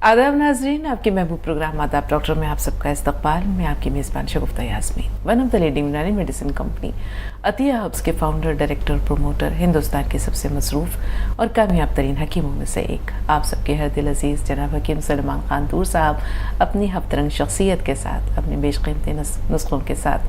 आदाब नाजरीन, आपके महबूब प्रोग्राम आदाब डॉक्टर में आप सबका इस्तकबाल। मैं आपकी मेज़बान शगुफ्ता यास्मीन, one of the leading Unani medicine company Atiya herbs के फाउंडर, डायरेक्टर, प्रोमोटर, हिंदुस्तान के सबसे मसरूफ़ और कामयाब तरीन हकीमों में से एक, आप सबके हर दिल अजीज़ जनाब हकीम सलमान खान दूर साहब अपनी हफ्तरंग शख्सियत के साथ, अपने बेशकीमती नुस्खों के साथ,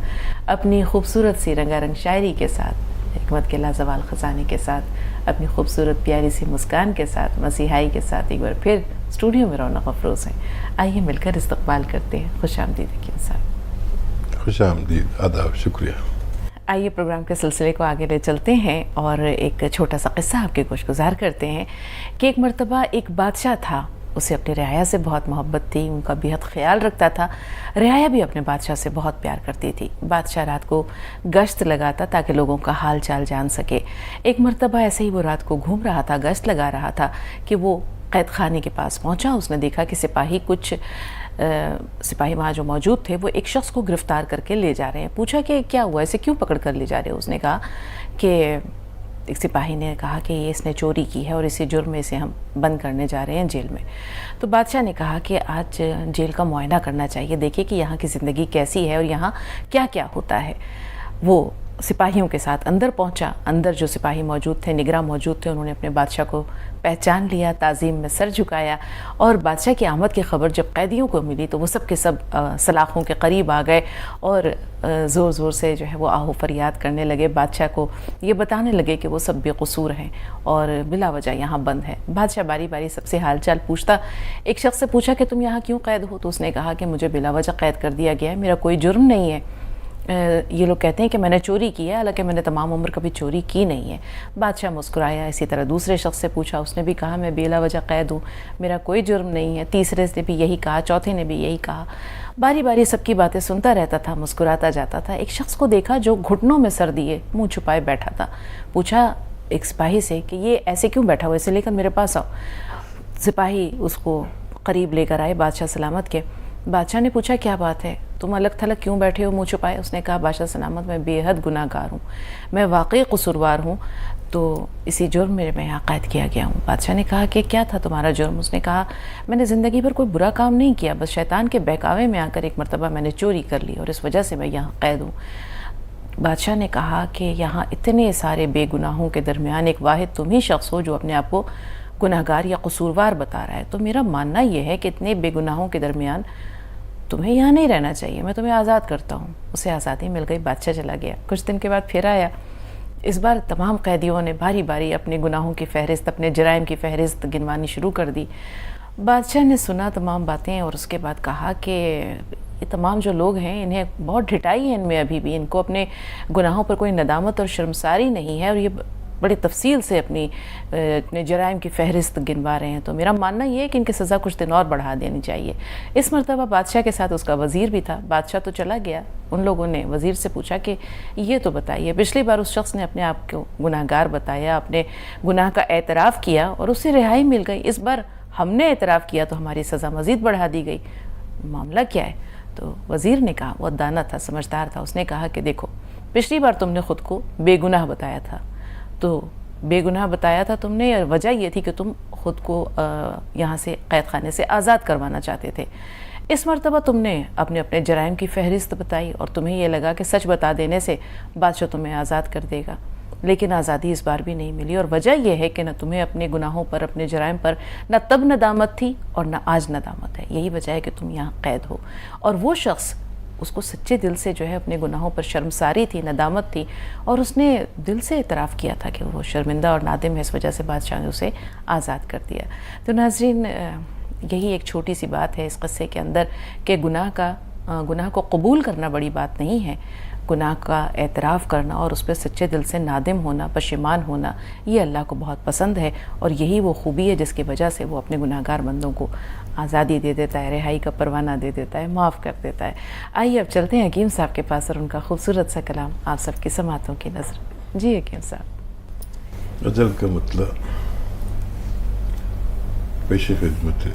अपनी खूबसूरत सी रंगारंग शायरी के साथ, हिकमत के लाजवाल ख़जाने के साथ, अपनी खूबसूरत प्यारी सी मुस्कान के साथ, मसीहाई के साथ एक बार फिर स्टूडियो में रौनक अफरोज़ हैं। आइए मिलकर इस्तकबाल करते हैं। खुश आमदीद हकीम साहब। खुश आमदीद, आदाब, शुक्रिया। आइए प्रोग्राम के सिलसिले को आगे ले चलते हैं और एक छोटा सा किस्सा आपके गोशगुजार करते हैं कि एक मरतबा एक बादशाह था, उसे अपनी रियाया से बहुत मोहब्बत थी, उनका बेहद ख्याल रखता था। रियाया भी अपने बादशाह से बहुत प्यार करती थी। बादशाह रात को गश्त लगाता ताकि लोगों का हाल चाल जान सके। एक मरतबा ऐसे ही वो रात को घूम रहा था, गश्त लगा रहा था कि वो कैद खाने के पास पहुंचा। उसने देखा कि सिपाही वहाँ जो मौजूद थे वो एक शख्स को गिरफ्तार करके ले जा रहे हैं। पूछा कि क्या हुआ, इसे क्यों पकड़ कर ले जा रहे हो? उसने कहा कि एक सिपाही ने कहा कि ये इसने चोरी की है और इसी जुर्म में इसे हम बंद करने जा रहे हैं जेल में। तो बादशाह ने कहा कि आज जेल का मुआयना करना चाहिए, देखिए कि यहाँ की ज़िंदगी कैसी है और यहाँ क्या क्या होता है। वो सिपाहियों के साथ अंदर पहुंचा। अंदर जो सिपाही मौजूद थे, निगरान मौजूद थे, उन्होंने अपने बादशाह को पहचान लिया, ताज़ीम में सर झुकाया और बादशाह की आमद की खबर जब कैदियों को मिली तो वो सब के सब सलाखों के करीब आ गए और ज़ोर ज़ोर से जो है वो आहो फरियाद करने लगे। बादशाह को ये बताने लगे कि वो सब बेकसूर हैं और बिला वजह यहाँ बंद है। बादशाह बारी बारी सबसे हाल चाल पूछता। एक शख्स से पूछा कि तुम यहाँ क्यों कैद हो? तो उसने कहा कि मुझे बिला वजह कैद कर दिया गया है, मेरा कोई जुर्म नहीं है। ये लोग कहते हैं कि मैंने चोरी की है, हालांकि मैंने तमाम उम्र कभी चोरी की नहीं है। बादशाह मुस्कुराया। इसी तरह दूसरे शख्स से पूछा, उसने भी कहा मैं बेला वजह कैद हूँ, मेरा कोई जुर्म नहीं है। तीसरे ने भी यही कहा, चौथे ने भी यही कहा। बारी बारी सबकी बातें सुनता रहता था, मुस्कुराता जाता था। एक शख्स को देखा जो घुटनों में सर दिए मुँह छुपाए बैठा था। पूछा एक सिपाही से कि ये ऐसे क्यों बैठा हुआ, इसे लेकर मेरे पास आओ। सिपाही उसको करीब लेकर आए बादशाह सलामत के। बादशाह ने पूछा क्या बात है, तुम अलग थलग क्यों बैठे हो, मुँह छुपाए? उसने कहा बादशाह सलामत, मैं बेहद गुनाहगार हूँ, मैं वाकई कसूरवार हूँ, तो इसी जुर्म में मैं यहाँ कैद किया गया हूँ। बादशाह ने कहा कि क्या था तुम्हारा जुर्म? उसने कहा मैंने ज़िंदगी भर कोई बुरा काम नहीं किया, बस शैतान के बहकावे में आकर एक मरतबा मैंने चोरी कर ली और इस वजह से मैं यहाँ कैद हूँ। बादशाह ने कहा कि यहाँ इतने सारे बेगुनाहों के दरमियान एक वाहिद तुम ही शख्स हो जो अपने आप को गुनाहगार या कसूरवार बता रहा है। तो मेरा मानना यह है कि इतने बेगुनाहों के दरमियान तुम्हें यहाँ नहीं रहना चाहिए, मैं तुम्हें आज़ाद करता हूँ। उसे आज़ादी मिल गई, बादशाह चला गया। कुछ दिन के बाद फिर आया। इस बार तमाम कैदियों ने बारी बारी अपने गुनाहों की फहरिस्त, अपने जराइम की फहरिस्त गिनवानी शुरू कर दी। बादशाह ने सुना तमाम बातें और उसके बाद कहा कि ये तमाम जो लोग हैं इन्हें बहुत ढिठाई है इनमें अभी भी, इनको अपने गुनाहों पर कोई नदामत और शर्मसारी नहीं है और ये बड़े तफसील से अपने जराइम की फहरिस्त गिनवा रहे हैं। तो मेरा मानना ये है कि इनकी सज़ा कुछ दिन और बढ़ा देनी चाहिए। इस मरतबा बादशाह के साथ उसका वज़ीर भी था। बादशाह तो चला गया। उन लोगों ने वज़ीर से पूछा कि ये तो बताइए, पिछली बार उस शख्स ने अपने आप को गुनाहगार बताया, अपने गुनाह का एतराफ़ किया और उससे रिहाई मिल गई। इस बार हमने एतराफ़ किया तो हमारी सज़ा मज़ीद बढ़ा दी गई, मामला क्या है? तो वज़ीर ने कहा, वो दाना था, समझदार था, उसने कहा कि देखो पिछली बार तुमने ख़ुद को बेगुनाह बताया था, तो बेगुनाह बताया था तुमने, और वजह ये थी कि तुम ख़ुद को यहाँ से कैद खाने से आज़ाद करवाना चाहते थे। इस मरतबा तुमने अपने अपने जराइम की फहरिस्त बताई और तुम्हें ये लगा कि सच बता देने से बादशाह तुम्हें आज़ाद कर देगा, लेकिन आज़ादी इस बार भी नहीं मिली। और वजह यह है कि न तुम्हें अपने गुनाहों पर, अपने जराइम पर न तब नदामत थी और न आज नदामत है। यही वजह है कि तुम यहाँ कैद हो। और वो शख्स, उसको सच्चे दिल से जो है अपने गुनाहों पर शर्मसारी थी, नदामत थी और उसने दिल से इतराफ़ किया था कि वो शर्मिंदा और नादिम है। इस वजह से बादशाह ने उसे आज़ाद कर दिया। तो नाज़रीन, यही एक छोटी सी बात है इस क़स्से के अंदर कि गुनाह को कबूल करना बड़ी बात नहीं है। गुनाह का एतराफ़ करना और उस पर सच्चे दिल से नादिम होना, पशेमान होना, ये अल्लाह को बहुत पसंद है और यही वो खूबी है जिसकी वजह से वो अपने गुनाहगार बंदों को आज़ादी दे देता है, रिहाई का परवाना दे देता है, माफ़ कर देता है। आइए अब चलते हैं हकीम साहब के पास और उनका खूबसूरत सा कलाम आप सबकी समातों की नज़र। जी हकीम साहब। गज़ल का मतलब पेश खिदमत है।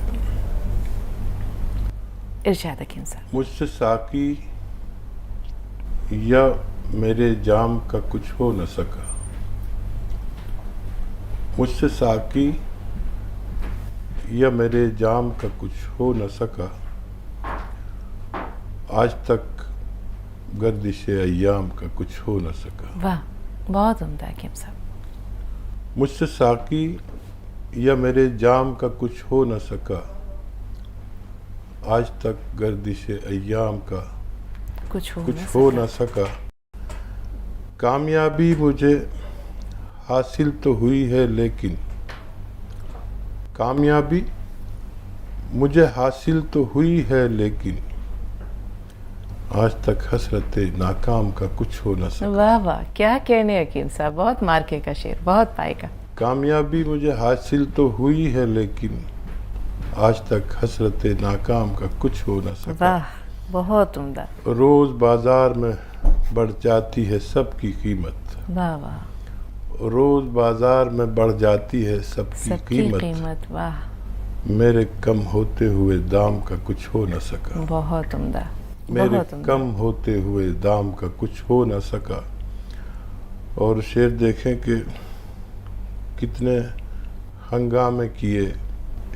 इरशाद हकीम साहब। मुझसे साकी या मेरे जाम का कुछ हो न सका, मुझसे साकी या मेरे जाम का कुछ हो न सका, आज तक गर्दिश अय्याम का कुछ हो न सका। वाह, बहुत उम्दा हकीम साहब। मुझसे साकी या मेरे जाम का कुछ हो न सका, आज तक गर्दिश अय्याम का कुछ कुछ हो न सका। कामयाबी मुझे हासिल तो हुई है लेकिन, कामयाबी मुझे हासिल तो हुई है लेकिन, आज तक हसरत नाकाम का कुछ हो न सका। वाह वाह, क्या कहने हकीम साहब, बहुत मार्के का शेर, बहुत पाएगा। कामयाबी मुझे हासिल तो हुई है लेकिन, आज तक हसरत नाकाम का कुछ हो न सका। वाह, बहुत उम्दा। रोज बाजार में बढ़ जाती है सबकी कीमत, वाह वाह, रोज बाजार में बढ़ जाती है सबकी सबकी कीमत। वाह, मेरे कम होते हुए दाम का कुछ हो न सका। बहुत उम्दा, मेरे बहुत उम्दा। कम होते हुए दाम का कुछ हो न सका। और शेर देखें कि कितने हंगामे किए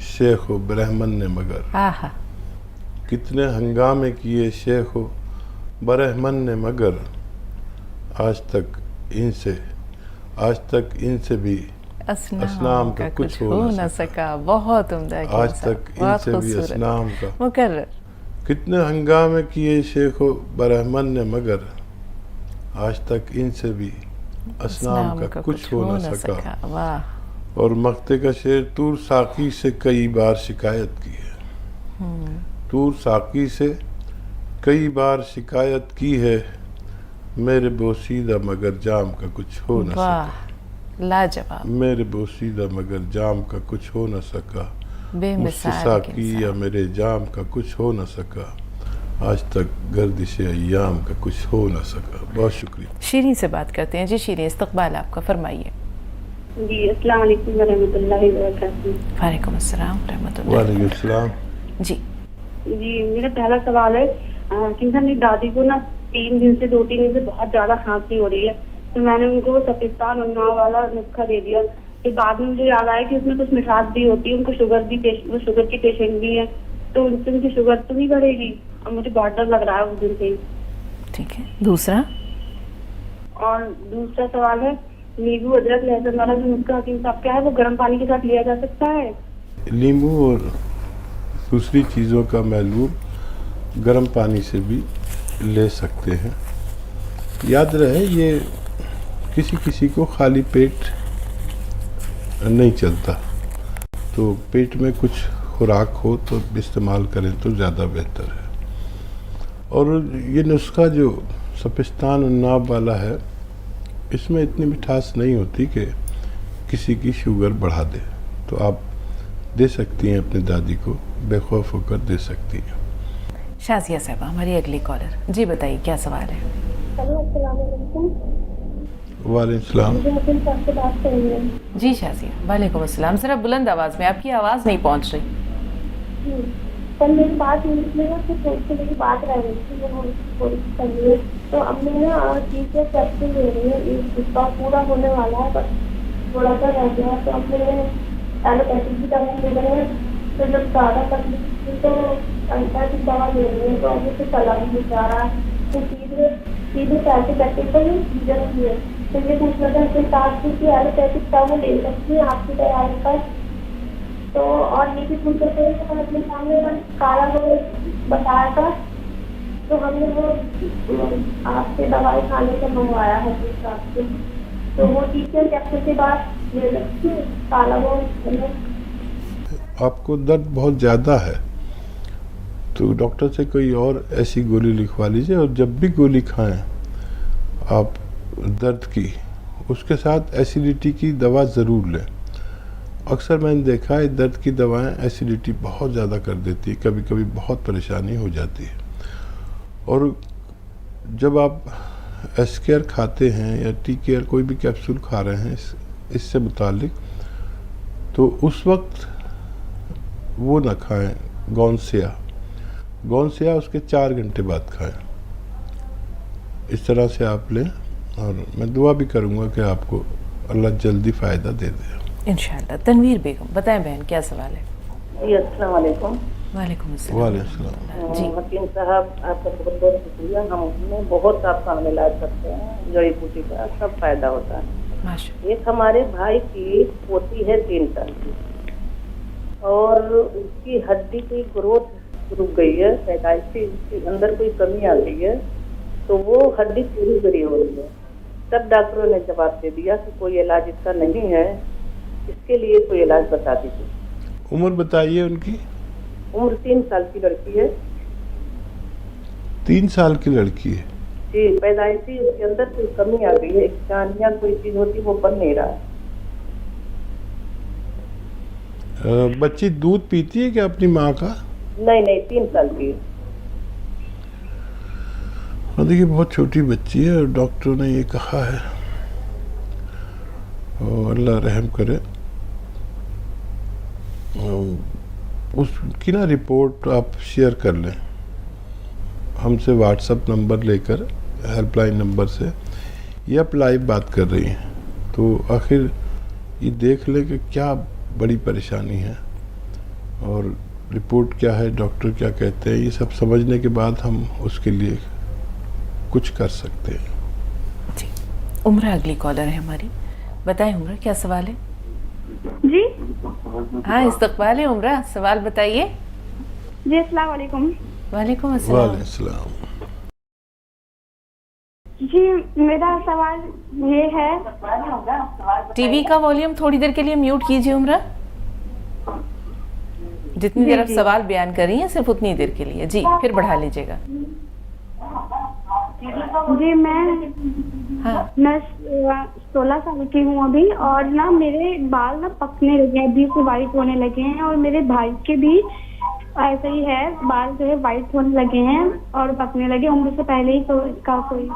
शेख ब्रह्मन ने मगर, आहा, कितने हंगामे किए शेख ब्रह्मन ने मगर, आज तक इनसे भी असनाम का कुछ हो न सका। बहुत उम्दा हकीम आज साहब, तक बहुत इनसे भी खूबसूरत। असनाम का। मुकर्रर। कितने हंगामे किए शेख ब्रह्मन ने मगर, आज तक इनसे भी असनाम का कुछ हो न सका। वाह, और मक्ते का शेर, तूर साकी से कई बार शिकायत की है, तूर साकी से कई बार शिकायत की है, मेरे बोसीदा मगर जाम का कुछ हो न वाह, सका। लाजवाब, मेरे बोसीदा मगर जाम का कुछ हो न सका। मुझसे बेमिसाल साकी हकीम या साहब। मेरे जाम का कुछ हो न सका, आज तक गर्दिश अय्याम का कुछ हो न सका। बहुत शुक्रिया। शीरीन से बात करते हैं। जी शीरीन, इस्तकबाल आपका, फरमाइए। जी, अस्सलाम वालेकुम वरहमतुल्लाहि वबरकातुहू। वालेकुम अस्सलाम रहमतुल्लाह। वालेकुम सलाम। जी जी, मेरा पहला सवाल है कि मेरी दादी को ना 2-3 दिन से बहुत ज्यादा खांसी हो रही है, तो मैंने उनको सफिस्तान उन्नाव वाला नुस्खा दे दिया। फिर बाद में मुझे याद आया कि उसमें कुछ मिठास भी होती है, उनको वो शुगर की पेशेंट भी है, तो उनसे उनकी शुगर तो नहीं बढ़ेगी? और मुझे बहुत डर लग रहा है उस दिन से। ठीक है। दूसरा, और दूसरा सवाल है, नींबू अदरक लहसुन वाला जो नुस्खा हकीम साहब क्या है, वो गर्म पानी के साथ लिया जा सकता है? नींबू और दूसरी चीज़ों का महलूब गर्म पानी से भी ले सकते हैं। याद रहे, ये किसी किसी को खाली पेट नहीं चलता, तो पेट में कुछ खुराक हो तो इस्तेमाल करें तो ज़्यादा बेहतर है। और ये नुस्खा जो सफिस्तान उन्नाव वाला है, इसमें इतनी मिठास नहीं होती कि किसी की शुगर बढ़ा दे, तो आप दे सकती हैं अपनी दादी को, बेखौफ होकर दे सकती हैं। शाजिया साहबा हमारी अगली कॉलर। जी बताइए, क्या सवाल है? वालेकुम सलाम। जी शाजिया, वालेकुम अस्सलाम। ज़रा बुलंद आवाज़ में, आपकी आवाज़ नहीं पहुंच रही। कल मेरी बात हुई थी ना, तो थोड़ी मेरी बात रह गई थी, वो थोड़ी सी करनी है, तो अब मैं ना चीज़ें करती ले रही हूँ, इसका पूरा होने वाला है, बस थोड़ा सा रह गया। तो अब मैंने एलोपैथिक की दवा ले रही है, तो जब ज़्यादा तकलीफ थी तो एलोपैथिक दवा ले रही है, तो अब मुझे चला नहीं जा रहा है, तो सीधे पैसे पैसे पर ही सीजन की है। तो ये पूछना था कि साथ की एलोपैथिक दवा ले सकती है आपकी तैयारी पर? तो और ये भी पूछ सकते हैं कि अपने सामने काला बताया था, तो हमने वो आपसे दवाई खाने से मंगवाया है आपसे, तो वो टीचर कैप्चर के बाद ले सकती है काला वो? आपको दर्द बहुत ज़्यादा है तो डॉक्टर से कोई और ऐसी गोली लिखवा लीजिए, और जब भी गोली खाएं आप दर्द की, उसके साथ एसिडिटी की दवा ज़रूर लें। अक्सर मैंने देखा है दर्द की दवाएं एसिडिटी बहुत ज़्यादा कर देती है, कभी कभी बहुत परेशानी हो जाती है। और जब आप एस्केयर खाते हैं या टी केयर कोई भी कैप्सूल खा रहे हैं इससे मुतालिक, तो उस वक्त वो ना खाएं, गौनसिया उसके 4 घंटे बाद खाएं। इस तरह से आप लें, और मैं दुआ भी करूँगा कि आपको अल्लाह जल्दी फ़ायदा दे दे। इंशाल्लाह। तनवीर बेगम, बताएं बहन, क्या सवाल है? जी अस्सलाम वालेकुम। वालेकुम अस्सलाम। वालेकुम। जी। हकीम साहब आपका बहुत बहुत शुक्रिया। हम बहुत आपका हम इलाज करते हैं, जड़ी बूटी का सब फायदा होता है। माशा। एक हमारे भाई की पोती है 3 साल की, और उसकी हड्डी की ग्रोथ रुक गई है, पैदाइशी उसके अंदर कोई कमी आ गई है, तो वो हड्डी पूरी गरी हो रही है। तब डॉक्टरों ने जवाब दे दिया कि कोई इलाज इसका नहीं है, इसके लिए कोई इलाज बता दीजिए। उम्र बताइए उनकी। उम्र 3 साल की लड़की है 3 साल की लड़की है। जी। पैदाइशी उसके अंदर कोई कमी आ गई है, एक जान या कोई चीज होती वो बन नहीं रहा है। बच्ची दूध पीती है क्या अपनी माँ का? नहीं नहीं, 3 साल की है। हाँ देखिए, बहुत छोटी बच्ची है और डॉक्टरों ने ये कहा है, और अल्लाह रहम करे। उसकी ना रिपोर्ट आप शेयर कर लें हमसे व्हाट्सएप नंबर लेकर, हेल्पलाइन नंबर से। ये आप लाइव बात कर रही हैं तो आखिर ये देख लें कि क्या बड़ी परेशानी है और रिपोर्ट क्या है, डॉक्टर क्या कहते हैं। ये सब समझने के बाद हम उसके लिए कुछ कर सकते हैं। जी। उम्रा अगली कॉलर है हमारी। बताएं उम्रा, क्या सवाल है? जी हाँ, इस्तकबाल है उम्रा, सवाल बताइए। जी अस्सलाम वालेकुम। वालेकुम अस्सलाम। वालेकुम। जी मेरा सवाल ये है, टीवी का वॉल्यूम थोड़ी देर के लिए म्यूट कीजिए उम्रा। जितनी देर आप सवाल बयान कर रही हैं सिर्फ उतनी देर के लिए। जी, फिर बढ़ा लीजिएगा। जी मैं हाँ। 16 साल की हूँ अभी, और ना मेरे बाल ना पकने लगे हैं, अभी से वाइट होने लगे हैं, और मेरे भाई के भी ऐसा ही है, बाल जो है वाइट होने लगे हैं और पकने लगे उम्र से पहले ही। तो इसका कोई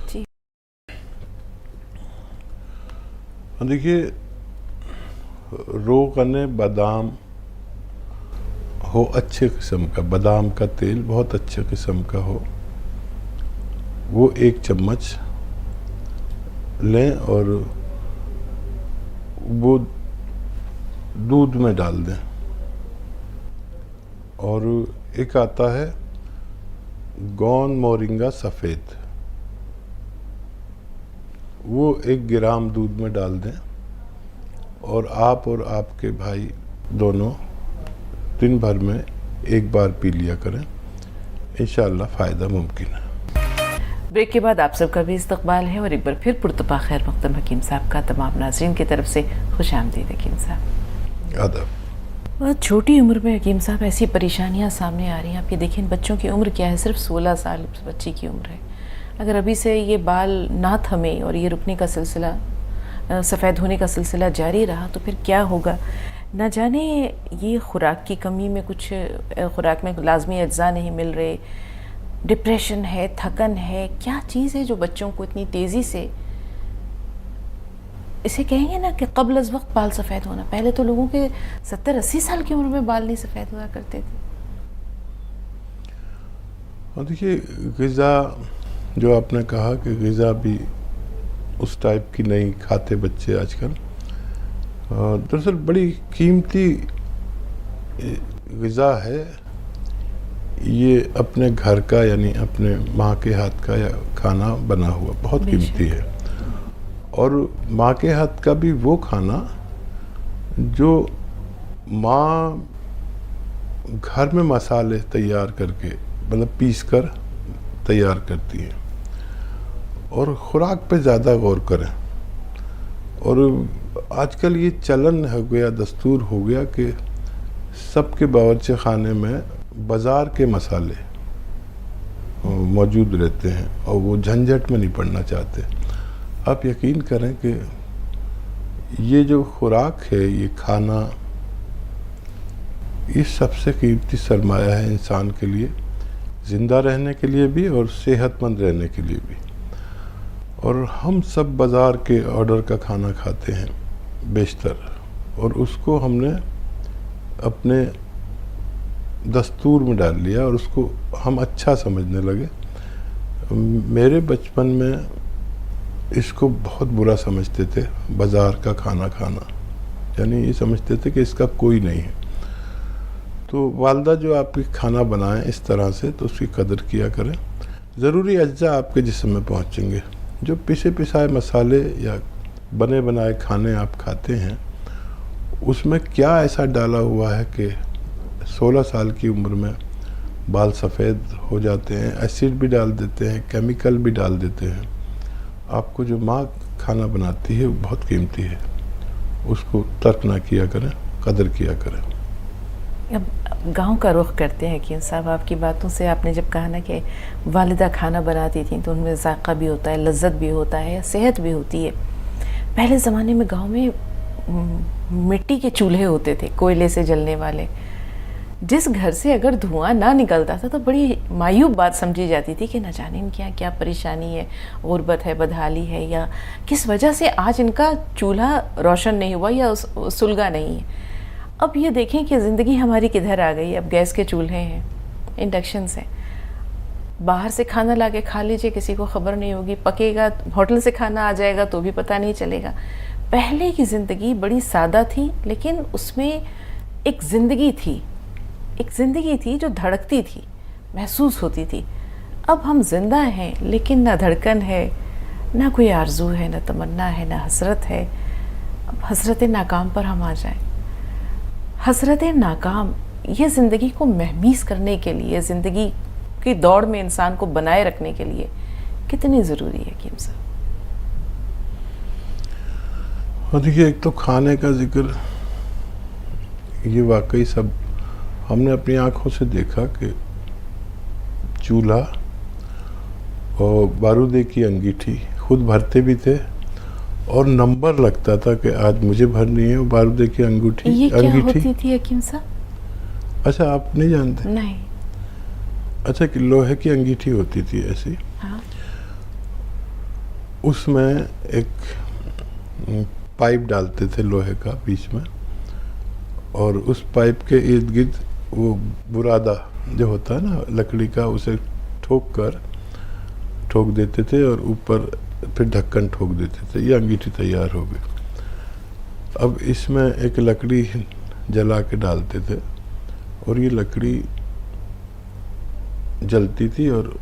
ठीक। देखिए, रो कने बादाम हो अच्छे किस्म का, बादाम का तेल बहुत अच्छे किस्म का हो, वो 1 चम्मच लें और वो दूध में डाल दें। और एक आता है गौन मोरिंगा सफ़ेद, वो 1 ग्राम दूध में डाल दें और आपके भाई दोनों दिन भर में 1 बार पी लिया करें। इंशाअल्लाह फ़ायदा मुमकिन है। ब्रेक के बाद आप सबका भी इस्तकबाल है और एक बार फिर पुरतपा खैर मक़दम हकीम साहब का तमाम नाज़रीन की तरफ से खुश आमदीद हकीम साहब। आदाब। बहुत छोटी उम्र में हकीम साहब ऐसी परेशानियां सामने आ रही हैं। आप ये देखिए, बच्चों की उम्र क्या है, सिर्फ 16 साल बच्ची की उम्र है। अगर अभी से ये बाल ना थमे और ये रुकने का सिलसिला, सफ़ेद होने का सिलसिला जारी रहा तो फिर क्या होगा ना जाने। ये खुराक की कमी में, कुछ खुराक में लाजमी अज्जा नहीं मिल रहे, डिप्रेशन है, थकन है, क्या चीज़ है जो बच्चों को इतनी तेज़ी से, इसे कहेंगे ना कि क़ब्ल अज़ वक्त बाल सफ़ेद होना। पहले तो लोगों के 70-80 साल की उम्र में बाल नहीं सफ़ेद हुआ करते थे। और देखिए, ग़िज़ा जो आपने कहा कि ग़िज़ा भी उस टाइप की नहीं खाते बच्चे आजकल। दरअसल बड़ी कीमती ग़िज़ा है ये, अपने घर का यानी अपने माँ के हाथ का या खाना बना हुआ बहुत कीमती है। और माँ के हाथ का भी वो खाना जो माँ घर में मसाले तैयार करके, मतलब पीस कर तैयार करती है। और ख़ुराक पे ज़्यादा गौर करें। और आजकल ये चलन हो गया, दस्तूर हो गया कि सबके बावर्ची खाने में बाज़ार के मसाले मौजूद रहते हैं और वो झंझट में नहीं पड़ना चाहते। आप यकीन करें कि ये जो खुराक है, ये खाना, ये सबसे कीमती सरमाया है इंसान के लिए, ज़िंदा रहने के लिए भी और सेहतमंद रहने के लिए भी। और हम सब बाज़ार के ऑर्डर का खाना खाते हैं बेशतर, और उसको हमने अपने दस्तूर में डाल लिया और उसको हम अच्छा समझने लगे। मेरे बचपन में इसको बहुत बुरा समझते थे, बाज़ार का खाना खाना। यानी ये समझते थे कि इसका कोई नहीं है। तो वालदा जो आपकी खाना बनाएं इस तरह से, तो उसकी कदर किया करें। ज़रूरी अज्जा आपके जिस्म में पहुँचेंगे। जो पिसे पिसाए मसाले या बने बनाए खाने आप खाते हैं, उसमें क्या ऐसा डाला हुआ है कि 16 साल की उम्र में बाल सफ़ेद हो जाते हैं। एसिड भी डाल देते हैं, केमिकल भी डाल देते हैं। आपको जो माँ खाना बनाती है वो बहुत कीमती है, उसको तर्क ना किया करें, कदर किया करें। अब गांव का रुख करते हैं कि साहब, आपकी बातों से आपने जब कहा ना कि वालिदा खाना बनाती थी तो उनमें जायका भी होता है, लज्जत भी होता है, सेहत भी होती है। पहले ज़माने में गांव में मिट्टी के चूल्हे होते थे, कोयले से जलने वाले। जिस घर से अगर धुआं ना निकलता था तो बड़ी मायूब बात समझी जाती थी कि न जाने इनके यहाँ क्या परेशानी है, गुर्बत है, बदहाली है, या किस वजह से आज इनका चूल्हा रोशन नहीं हुआ या सुलगा नहीं है। अब ये देखें कि ज़िंदगी हमारी किधर आ गई। अब गैस के चूल्हे हैं, इंडक्शन से, बाहर से खाना ला के खा लीजिए, किसी को ख़बर नहीं होगी। पकेगा, होटल से खाना आ जाएगा तो भी पता नहीं चलेगा। पहले की ज़िंदगी बड़ी सादा थी, लेकिन उसमें एक ज़िंदगी थी जो धड़कती थी, महसूस होती थी। अब हम जिंदा हैं लेकिन ना धड़कन है, ना कोई आरजू है, ना तमन्ना है, ना हसरत है। अब हसरत नाकाम पर हम आ जाएं। हसरत नाकाम ये ज़िंदगी को महमीज़ करने के लिए, ज़िंदगी की दौड़ में इंसान को बनाए रखने के लिए कितनी ज़रूरी है हकीम साहब? और देखिए, एक तो खाने का जिक्र, ये वाकई सब हमने अपनी आंखों से देखा कि चूल्हा और बारूदे की अंगीठी खुद भरते भी थे और नंबर लगता था कि आज मुझे भरनी है, बारूदे की अंगूठी। ये क्या होती थी हकीम साहब? अच्छा, आप नहीं जानते? नहीं। अच्छा, कि लोहे की अंगीठी होती थी ऐसी। हाँ। उसमें एक पाइप डालते थे लोहे का बीच में, और उस पाइप के इर्द गिर्द वो बुरादा जो होता है ना लकड़ी का, उसे ठोक देते थे और ऊपर फिर ढक्कन ठोक देते थे। ये अंगीठी तैयार हो गई। अब इसमें एक लकड़ी जला के डालते थे और ये लकड़ी जलती थी और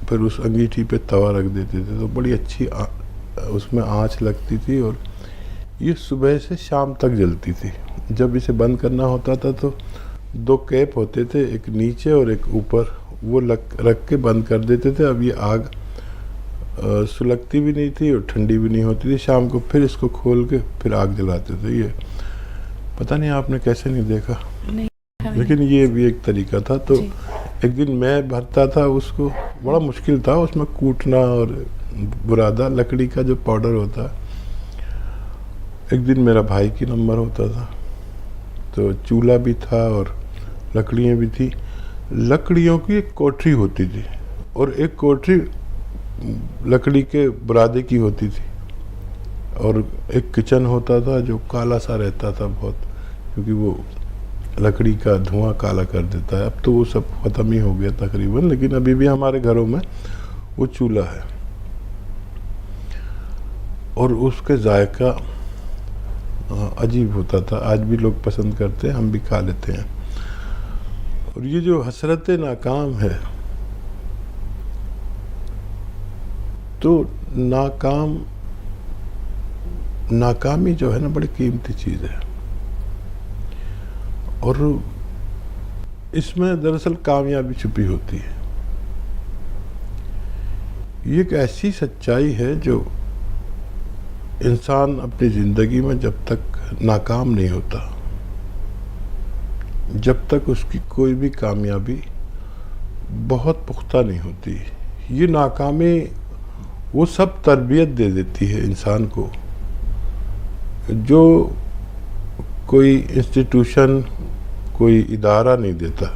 फिर उस अंगीठी पे तवा रख देते थे, तो बड़ी अच्छी उसमें आँच लगती थी और ये सुबह से शाम तक जलती थी। जब इसे बंद करना होता था तो 2 कैप होते थे, एक नीचे और एक ऊपर, वो रख के बंद कर देते थे। अब ये आग सुलगती भी नहीं थी और ठंडी भी नहीं होती थी। शाम को फिर इसको खोल के फिर आग जलाते थे। ये पता नहीं आपने कैसे नहीं देखा, नहीं, लेकिन ये भी एक तरीका था। तो एक दिन मैं भरता था उसको, बड़ा मुश्किल था उसमें कूटना, और बुरादा लकड़ी का जो पाउडर होता है। एक दिन मेरा भाई की नंबर होता था, तो चूल्हा भी था और लकड़ियाँ भी थी। लकड़ियों की एक कोठरी होती थी और एक कोठरी लकड़ी के बुरादे की होती थी, और एक किचन होता था जो काला सा रहता था बहुत, क्योंकि वो लकड़ी का धुआं काला कर देता है। अब तो वो सब ख़त्म ही हो गया तकरीबन, लेकिन अभी भी हमारे घरों में वो चूल्हा है और उसके जायका अजीब होता था। आज भी लोग पसंद करते हैं, हम भी खा लेते हैं। और ये जो हसरत नाकाम है, तो नाकामी जो है ना, बड़ी कीमती चीज़ है। और इसमें दरअसल कामयाबी छुपी होती है। ये एक ऐसी सच्चाई है जो इंसान अपनी ज़िंदगी में जब तक नाकाम नहीं होता, जब तक उसकी कोई भी कामयाबी बहुत पुख्ता नहीं होती, ये नाकामी वो सब तरबियत दे देती है इंसान को जो कोई इंस्टीट्यूशन, कोई इदारा नहीं देता।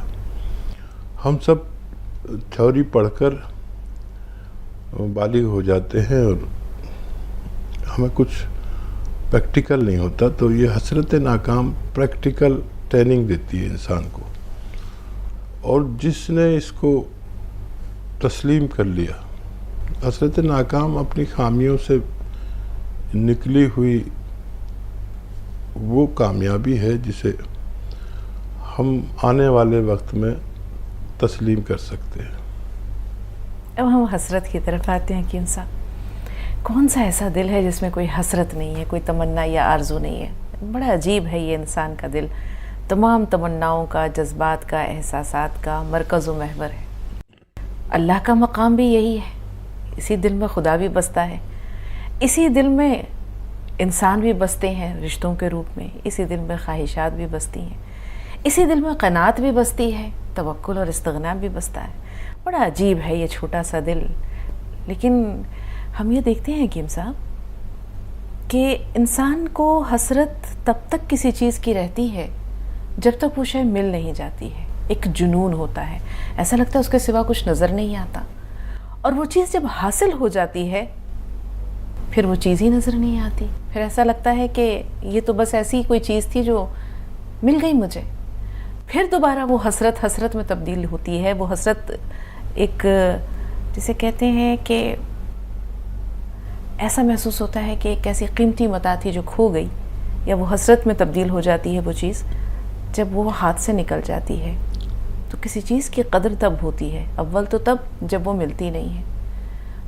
हम सब थ्योरी पढ़कर बालिग हो जाते हैं और हमें कुछ प्रैक्टिकल नहीं होता। तो ये हसरत नाकाम प्रैक्टिकल ट्रेनिंग देती है इंसान को, और जिसने इसको तस्लीम कर लिया, हसरत नाकाम अपनी खामियों से निकली हुई वो कामयाबी है जिसे हम आने वाले वक्त में तस्लीम कर सकते हैं। अब हम हसरत की तरफ आते हैं कि इंसान कौन सा ऐसा दिल है जिसमें कोई हसरत नहीं है, कोई तमन्ना या आरजू नहीं है। बड़ा अजीब है ये इंसान का दिल, तमाम तमन्नाओं का, जज्बात का, एहसासात का मरकज़ व महवर है। अल्लाह का मकाम भी यही है, इसी दिल में खुदा भी बसता है, इसी दिल में इंसान भी बसते हैं रिश्तों के रूप में, इसी दिल में ख्वाहिशात भी बसती हैं, इसी दिल में क़नात भी बसती है, तवक्कुल और इस्तिग़ना भी बसता है। बड़ा अजीब है ये छोटा सा दिल। लेकिन हम ये देखते हैं हकीम साहब कि इंसान को हसरत तब तक किसी चीज़ की रहती है जब तक वो शय मिल नहीं जाती है। एक जुनून होता है, ऐसा लगता है उसके सिवा कुछ नज़र नहीं आता, और वो चीज़ जब हासिल हो जाती है फिर वो चीज़ ही नज़र नहीं आती। फिर ऐसा लगता है कि ये तो बस ऐसी कोई चीज़ थी जो मिल गई मुझे। फिर दोबारा वो हसरत हसरत में तब्दील होती है। वो हसरत एक, जिसे कहते हैं कि ऐसा महसूस होता है कि एक ऐसी कीमती मता थी जो खो गई, या वो हसरत में तब्दील हो जाती है वो चीज़ जब वो हाथ से निकल जाती है। तो किसी चीज़ की कदर तब होती है, अव्वल तो तब जब वो मिलती नहीं है,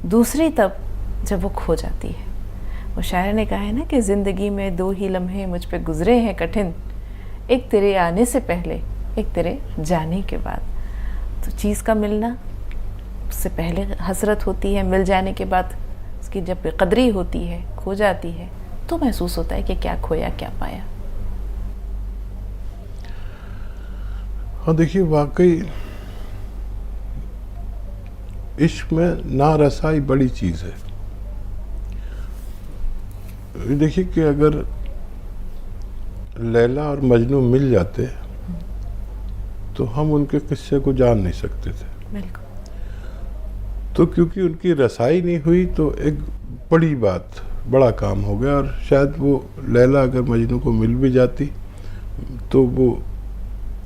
दूसरी तब जब वो खो जाती है। वो शायर ने कहा है ना कि ज़िंदगी में दो ही लम्हे मुझ पे गुजरे हैं कठिन, एक तेरे आने से पहले, एक तेरे जाने के बाद। तो चीज़ का मिलना, उससे पहले हसरत होती है, मिल जाने के बाद उसकी जब बेकदरी होती है, खो जाती है, तो महसूस होता है कि क्या खोया क्या पाया। हाँ देखिए, वाकई इश्क में नारसाई बड़ी चीज़ है। देखिए कि अगर लैला और मजनू मिल जाते तो हम उनके किस्से को जान नहीं सकते थे। बिल्कुल। तो क्योंकि उनकी रसाई नहीं हुई तो एक बड़ी बात, बड़ा काम हो गया। और शायद वो लैला अगर मजनू को मिल भी जाती तो वो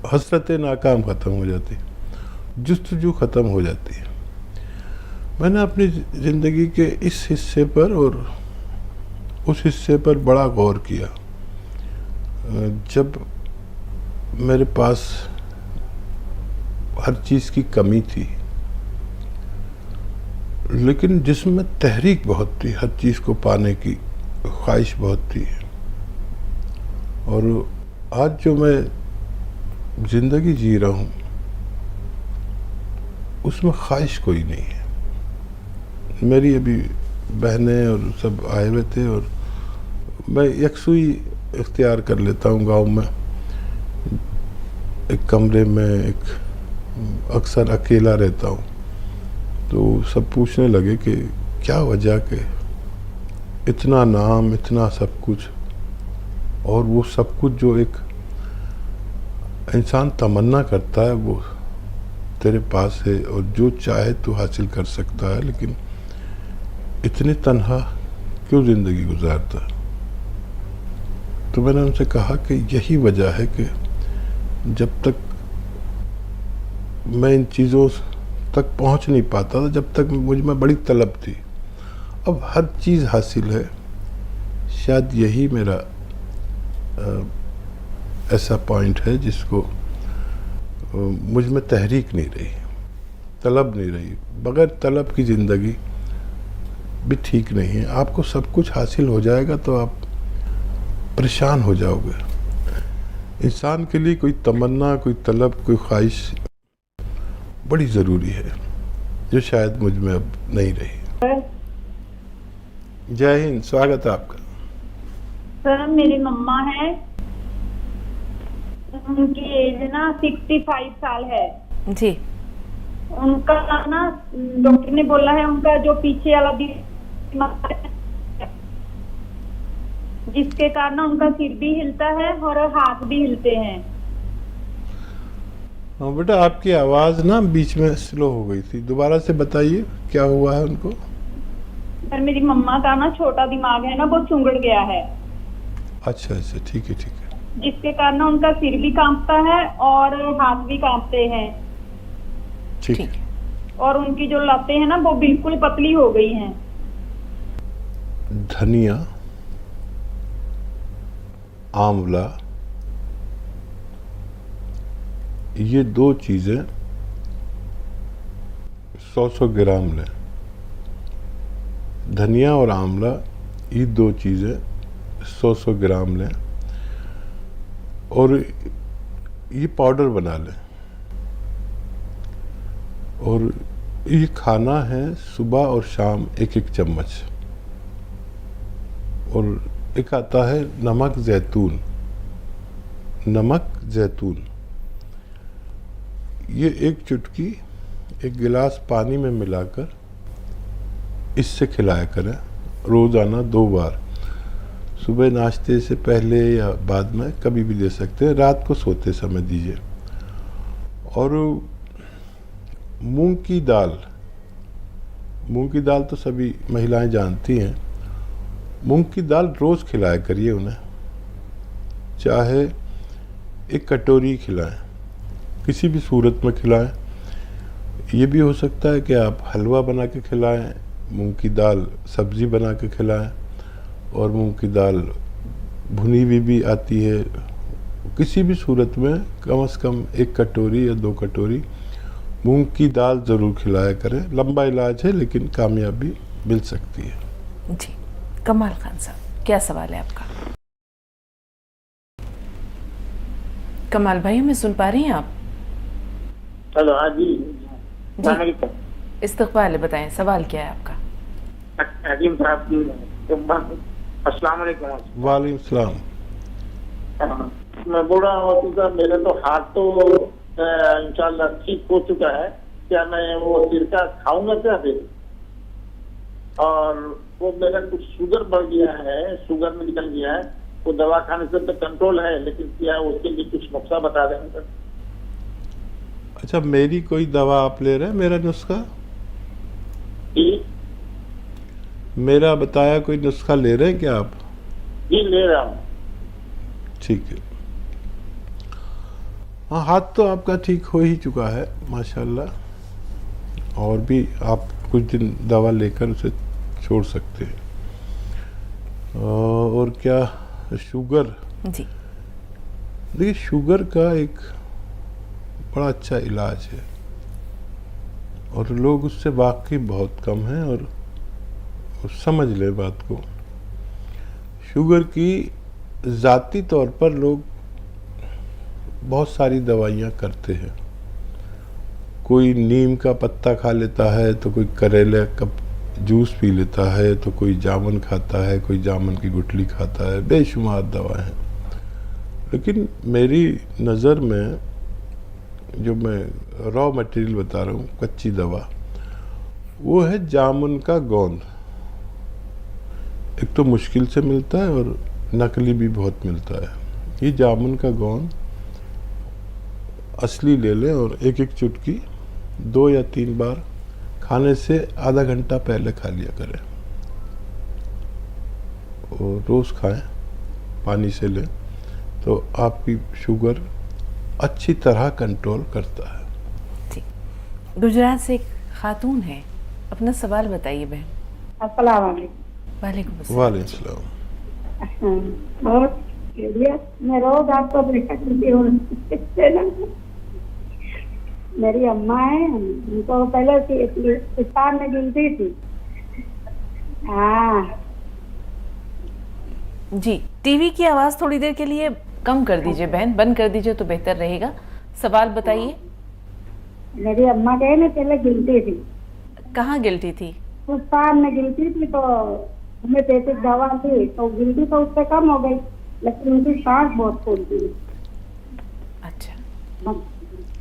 हसरत नाकाम ख़त्म हो जाती, जुस्तजू ख़त्म हो जाती है। मैंने अपनी ज़िंदगी के इस हिस्से पर और उस हिस्से पर बड़ा गौर किया जब मेरे पास हर चीज़ की कमी थी, लेकिन जिसमें तहरीक बहुत थी, हर चीज़ को पाने की ख्वाहिश बहुत थी। और आज जो मैं ज़िंदगी जी रहा हूँ उसमें ख्वाहिश कोई नहीं है। मेरी अभी बहनें और सब आए हुए थे और मैं यकसुई इख्तियार कर लेता हूँ गांव में, एक कमरे में एक अक्सर अकेला रहता हूँ। तो सब पूछने लगे कि क्या वजह के इतना नाम, इतना सब कुछ, और वो सब कुछ जो एक इंसान तमन्ना करता है वो तेरे पास है और जो चाहे तो हासिल कर सकता है, लेकिन इतनी तन्हा क्यों ज़िंदगी गुजारता। तो मैंने उनसे कहा कि यही वजह है कि जब तक मैं इन चीज़ों तक पहुंच नहीं पाता था, जब तक मुझ में बड़ी तलब थी। अब हर चीज़ हासिल है, शायद यही मेरा ऐसा पॉइंट है जिसको मुझ में तहरीक नहीं रही, तलब नहीं रही। बगैर तलब की ज़िंदगी भी ठीक नहीं है। आपको सब कुछ हासिल हो जाएगा तो आप परेशान हो जाओगे। इंसान के लिए कोई तमन्ना, कोई तलब, कोई ख्वाहिश बड़ी ज़रूरी है, जो शायद मुझ में अब नहीं रही। जय हिंद, स्वागत है आपका। सर मेरी मम्मा है, उनकी एज ना 65 साल है जी। उनका ना डॉक्टर ने बोला है उनका जो पीछे वाला दिमाग है, जिसके कारण उनका सिर भी हिलता है और हाथ भी हिलते हैं। हाँ बेटा, आपकी आवाज़ ना बीच में स्लो हो गई थी, दोबारा से बताइए क्या हुआ है उनको। सर मेरी मम्मा का ना छोटा दिमाग है ना, वो चुंगड़ गया है। अच्छा अच्छा, ठीक है ठीक है। जिसके कारण उनका सिर भी कांपता है और हाथ भी कांपते हैं। ठीक है। और उनकी जो लतें हैं ना वो बिल्कुल पतली हो गई हैं। धनिया आंवला, ये 2 चीज़ें 100-100 ग्राम लें। धनिया और आंवला ये 2 चीज़ें 100-100 ग्राम लें और ये पाउडर बना लें। और ये खाना है सुबह और शाम 1-1 चम्मच। और एक आता है नमक जैतून, ये 1 चुटकी 1 गिलास पानी में मिलाकर इससे खिलाया करें रोज़ाना 2 बार। सुबह नाश्ते से पहले या बाद में कभी भी दे सकते हैं, रात को सोते समय दीजिए। और मूंग की दाल तो सभी महिलाएं जानती हैं। मूंग की दाल रोज़ खिलाया करिए उन्हें, चाहे 1 कटोरी खिलाएं, किसी भी सूरत में खिलाएं। ये भी हो सकता है कि आप हलवा बना के खिलाएं, मूंग की दाल सब्ज़ी बना के खिलाएं, और मूंग की दाल भुनी हुई भी आती है। किसी भी सूरत में कम से कम 1 कटोरी या 2 कटोरी मूंग की दाल ज़रूर खिलाया करें। लंबा इलाज है लेकिन कामयाबी मिल सकती है। जी, कमाल खान साहब, क्या सवाल है आपका? कमाल भाई, हमें सुन पा रही हैं आप? हेलो, हाँ जी। इस्तकबाल है, बताएं सवाल क्या है आपका? हकीम साहब, अस्सलाम वालेकुम। वालेकुम सलाम। मैं बोल रहा हूँ मेरे तो हाथ तो इंशाल्लाह ठीक हो चुका है, क्या मैं वो सिरका खाऊंगा क्या फिर? और वो मेरा कुछ शुगर बढ़ गया है, शुगर में निकल गया है, वो दवा खाने से तो कंट्रोल है, लेकिन क्या उसके लिए कुछ नुस्खा बता देंगे? अच्छा, मेरी कोई दवा आप ले रहे हैं? मेरा नुस्खा, मेरा बताया कोई नुस्खा ले रहे हैं क्या आप? जी ले रहा हूँ। ठीक है। हाँ, हाथ तो आपका ठीक हो ही चुका है माशाल्लाह, और भी आप कुछ दिन दवा लेकर उसे छोड़ सकते हैं। और क्या, शुगर? जी, देखिए, शुगर का एक बड़ा अच्छा इलाज है और लोग उससे वाकिफ बहुत कम हैं, और समझ ले बात को। शुगर की ज़ाती तौर पर लोग बहुत सारी दवाइयाँ करते हैं। कोई नीम का पत्ता खा लेता है, तो कोई करेले का जूस पी लेता है, तो कोई जामुन खाता है, कोई जामुन की गुठली खाता है, बेशुमार दवाएं हैं। लेकिन मेरी नज़र में जो मैं रॉ मटेरियल बता रहा हूँ, कच्ची दवा, वो है जामुन का गोंद। एक तो मुश्किल से मिलता है और नकली भी बहुत मिलता है। ये जामुन का गोंद असली ले लें और 1-1 चुटकी 2 या 3 बार खाने से आधा घंटा पहले खा लिया करें, और रोज़ खाएं, पानी से लें, तो आपकी शुगर अच्छी तरह कंट्रोल करता है। ठीक। गुजरात से एक खातून है, अपना सवाल बताइए बहन। अस्सलाम वालेकुम। वालेकुम अस्सलाम। वालेकुम सलाम। और मैं रोज आपको देखा करती हूँ। मेरी अम्मा है, उनको पहले पाकिस्तान में गिनती थी। हाँ जी, टीवी की आवाज़ थोड़ी देर के लिए कम कर दीजिए बहन, बंद कर दीजिए तो बेहतर रहेगा। सवाल बताइए। मेरी अम्मा कहे ना पहले गिनती थी। कहाँ गिल्टी थी? पाकिस्तान में गिनती थी, तो होम्योपैथिक दवा थी, तो गिनती तो उससे कम हो गई, लेकिन उनकी सांस बहुत फूलती है। अच्छा,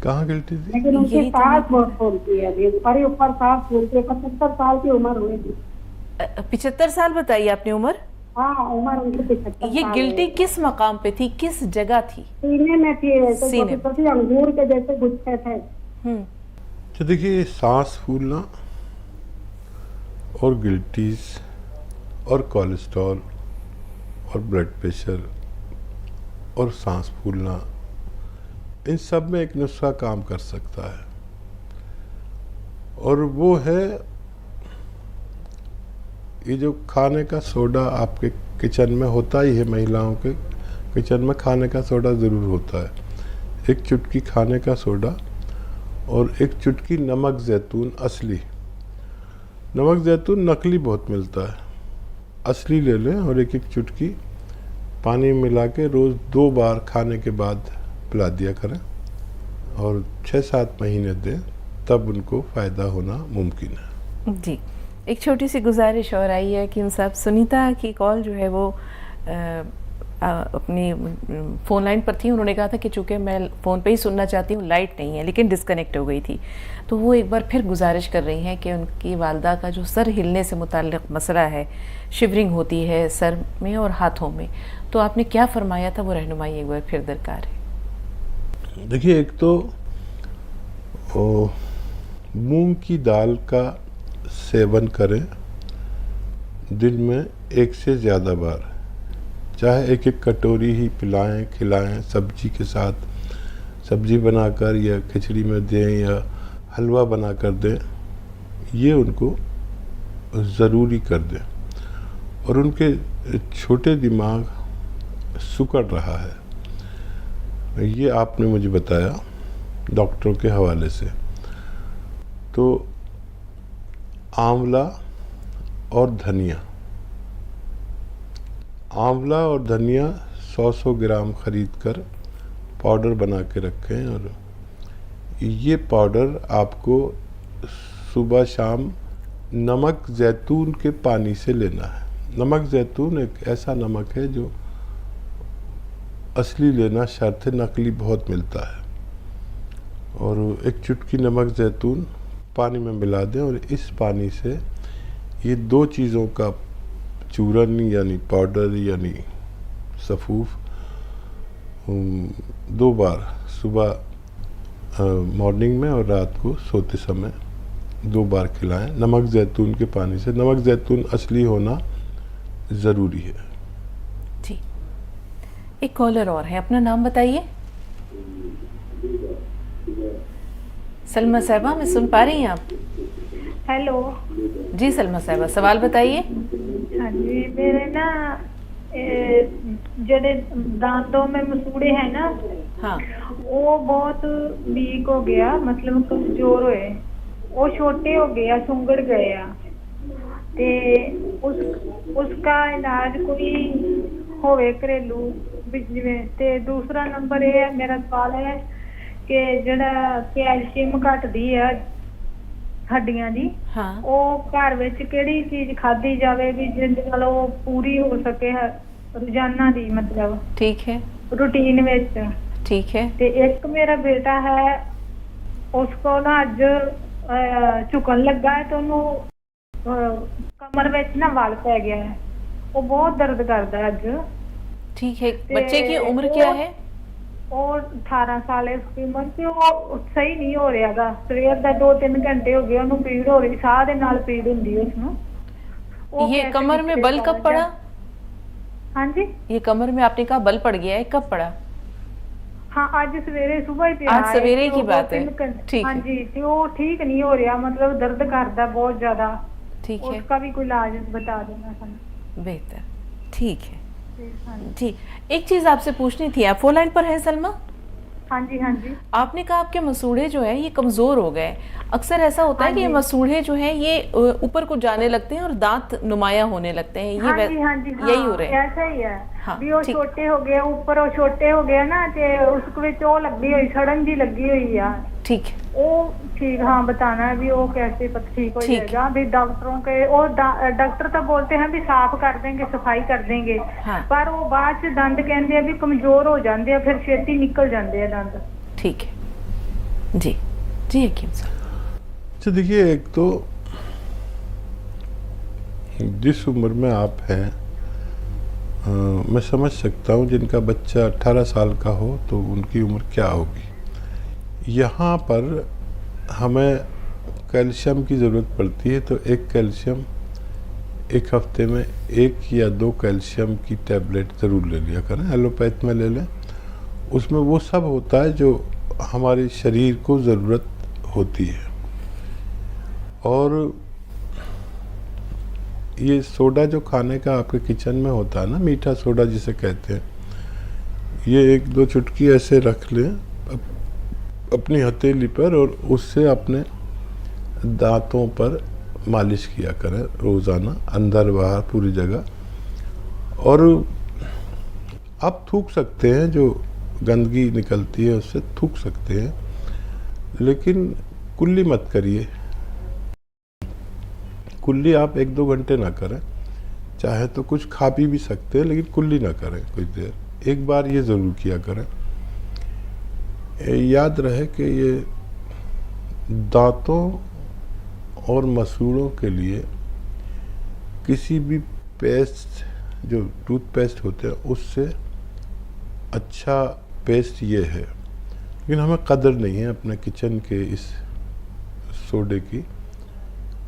कहाँ गिल्टी थी? लेकिन उनकी सांस बहुत फूलती है, अभी ऊपर ही ऊपर सांस फूलती है। 75 साल की उम्र हुई थी। 75 साल बताइए आपने उम्र? हाँ, उम्र उनकी 75 ये साल गिल्टी है। किस मकाम पे थी, किस जगह थी? सीने में थी, ऐसे सीने। छोटे-छोटे अंगूर के जैसे गुच्छे थे। तो देखिए, सांस फूलना और गिल्टीज और कोलेस्ट्रॉल और ब्लड प्रेशर और सांस फूलना, इन सब में एक नुस्खा काम कर सकता है, और वो है ये जो खाने का सोडा आपके किचन में होता ही है महिलाओं के, किचन में खाने का सोडा ज़रूर होता है। एक चुटकी खाने का सोडा और एक चुटकी नमक ज़ैतून असली। नमक ज़ैतून नकली बहुत मिलता है, असली ले लें और एक एक चुटकी पानी में मिला के रोज़ 2 बार खाने के बाद पिला दिया करें और 6-7 महीने दें, तब उनको फ़ायदा होना मुमकिन है। जी, एक छोटी सी गुजारिश और आई है कि साहब, सुनीता की कॉल जो है वो अपनी फ़ोन लाइन पर थी। उन्होंने कहा था कि चूँकि मैं फ़ोन पे ही सुनना चाहती हूँ, लाइट नहीं है, लेकिन डिस्कनेक्ट हो गई थी। तो वो एक बार फिर गुजारिश कर रही हैं कि उनकी वालदा का जो सर हिलने से मुताल्लिक़ मसला है, शिवरिंग होती है सर में और हाथों में, तो आपने क्या फरमाया था, वो रहनुमाई एक बार फिर दरकार है। देखिए, एक तो मूंग की दाल का सेवन करें दिन में 1 से ज़्यादा बार, चाहे एक एक कटोरी ही पिलाएं खिलाएं, सब्जी के साथ, सब्जी बनाकर या खिचड़ी में दें या हलवा बनाकर दें, ये उनको ज़रूरी कर दें। और उनके छोटे दिमाग सिकुड़ रहा है, ये आपने मुझे बताया डॉक्टरों के हवाले से। तो आंवला और धनिया, आंवला और धनिया 100-100 ग्राम ख़रीद कर पाउडर बना के रखें और ये पाउडर आपको सुबह शाम नमक ज़ैतून के पानी से लेना है। नमक ज़ैतून एक ऐसा नमक है जो असली लेना शर्त है, नकली बहुत मिलता है। और एक चुटकी नमक ज़ैतून पानी में मिला दें और इस पानी से ये 2 चीज़ों का चूरन यानी पाउडर यानी सफ़ूफ 2 बार, सुबह मॉर्निंग में और रात को सोते समय 2 बार खिलाएं नमक ज़ैतून के पानी से। नमक ज़ैतून असली होना ज़रूरी है। जी, एक कॉलर और है, अपना नाम बताइए। सलमा साहिबा, मैं सुन पा रही हैं आप? हेलो जी सलमा साहिबा, सवाल बताइए। हाँ जी, मेरे ना जड़े दांतों में मसूड़े हैं ना, हाँ, वो बहुत वीक हो गया, मतलब कमजोर होए, वो छोटे हो गया, सुंगड़ गए आ ते उसका इलाज कोई होवे घरेलू जिवें। ते दूसरा नंबर ये है, मेरा सवाल है कि जड़ा कैल्शियम घटदी है हड्डियां दी, हाँ, वो घर विच किहड़ी चीज खाधी जावे भी जिंदे नाल वो पूरी हो सके रोजाना दी, मतलब ठीक है, रूटीन विच। ठीक है, ते एक मेरा बेटा है, उसको ना अज झुकन लगा है तो उन्होंने कमर विच ना वल पै गया है, वो बहुत दर्द करता है अज। ठीक है। बच्चे की उम्र क्या है? और 18 साल है उसकी उम्र, से वो सही नहीं हो रहा गा। सवेर का 2-3 घंटे हो गए उन्होंने पीड़ हो रही, साह दे नाल पीड़ हुंदी है उसनूं। ये कमर में बल कब पड़ा? हाँ जी, ये कमर में आपने कहा बल पड़ गया है, कब पड़ा? हाँ, आज सवेरे सुबह ही आज सवेरे की बात है, ठीक हाँ है, जी। तो वो ठीक नहीं हो रहा, मतलब दर्द करता बहुत ज्यादा। ठीक है, उसका भी कोई इलाज बता देना ਸਾਨੂੰ। बेहतर, ठीक है। हाँ जी, एक चीज़ आपसे पूछनी थी, आप फोन लाइन पर हैं सलमा? हाँ जी, हाँ जी। आपने कहा आपके मसूड़े जो है ये कमज़ोर हो गए। अक्सर ऐसा होता है कि ये मसूड़े जो हैं ये ऊपर को जाने लगते हैं और दांत नुमाया होने लगते हैं, ये हाँ जी, हाँ जी, हाँ, यही हो रहे हैं? ऐसा ही है। हाँ, भी वो ठीक। छोटे हो गए, ऊपर वो छोटे हो गए ना, ते उसको विच वो लगी हुई, सड़न जी लगी हुई है। ठीक है, वो ठीक, हाँ, बताना है भी वो कैसे ठीक हो ठीक जाएगा। भी डॉक्टरों के वो डॉक्टर तो बोलते हैं भी साफ कर देंगे, सफाई कर देंगे, हाँ। पर वो बाद च दंद कहते हैं भी कमजोर हो जाते हैं, फिर छेती निकल जाते हैं दंद। ठीक है। जी जी हकीम साहब। अच्छा, देखिए, एक तो जिस उम्र में आप हैं, मैं समझ सकता हूँ जिनका बच्चा 18 साल का हो तो उनकी उम्र क्या होगी। यहाँ पर हमें कैल्शियम की ज़रूरत पड़ती है, तो एक कैल्शियम एक हफ्ते में 1 या 2 कैल्शियम की टैबलेट ज़रूर ले लिया करें, एलोपैथ में ले लें। उसमें वो सब होता है जो हमारे शरीर को ज़रूरत होती है। और ये सोडा जो खाने का आपके किचन में होता है ना, मीठा सोडा जिसे कहते हैं, ये 1-2 चुटकी ऐसे रख लें अपनी हथेली पर और उससे अपने दांतों पर मालिश किया करें रोज़ाना, अंदर बाहर पूरी जगह। और आप थूक सकते हैं, जो गंदगी निकलती है उससे थूक सकते हैं, लेकिन कुल्ली मत करिए। कुल्ली आप 1-2 घंटे ना करें, चाहे तो कुछ खा पी भी सकते हैं, लेकिन कुल्ली ना करें कुछ देर। एक बार ये ज़रूर किया करें। याद रहे कि ये दांतों और मसूड़ों के लिए किसी भी पेस्ट, जो टूथपेस्ट होते हैं, उससे अच्छा पेस्ट ये है। लेकिन हमें कदर नहीं है अपने किचन के इस सोडे की।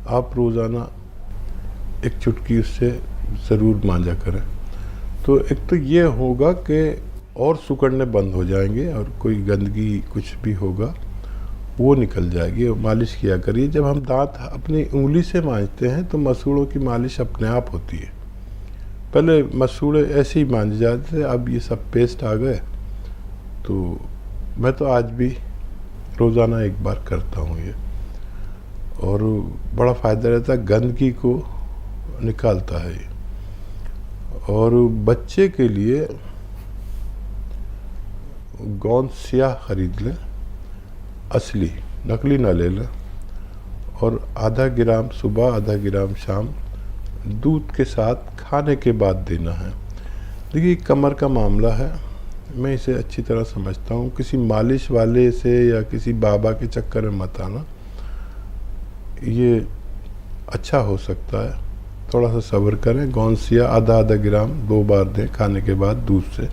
आप रोज़ाना 1 चुटकी उससे ज़रूर मांजा करें, तो एक तो ये होगा कि और सिकुड़ने बंद हो जाएंगे और कोई गंदगी कुछ भी होगा वो निकल जाएगी। और मालिश किया करिए। जब हम दांत अपनी उंगली से मांजते हैं तो मसूड़ों की मालिश अपने आप होती है। पहले मसूड़े ऐसे ही मांजे जाते थे, अब ये सब पेस्ट आ गए, तो मैं तो आज भी रोज़ाना 1 बार करता हूँ ये, और बड़ा फ़ायदा रहता है, गंदगी को निकालता है ये। और बच्चे के लिए गोंद स्याह खरीद लें, असली, नकली ना ले लें, और आधा ग्राम सुबह आधा ग्राम शाम दूध के साथ खाने के बाद देना है। देखिए कमर का मामला है, मैं इसे अच्छी तरह समझता हूँ। किसी मालिश वाले से या किसी बाबा के चक्कर में मत आना, ये अच्छा हो सकता है। थोड़ा सा सब्र करें। गोंसिया आधा ग्राम 2 बार दें खाने के बाद दूध से,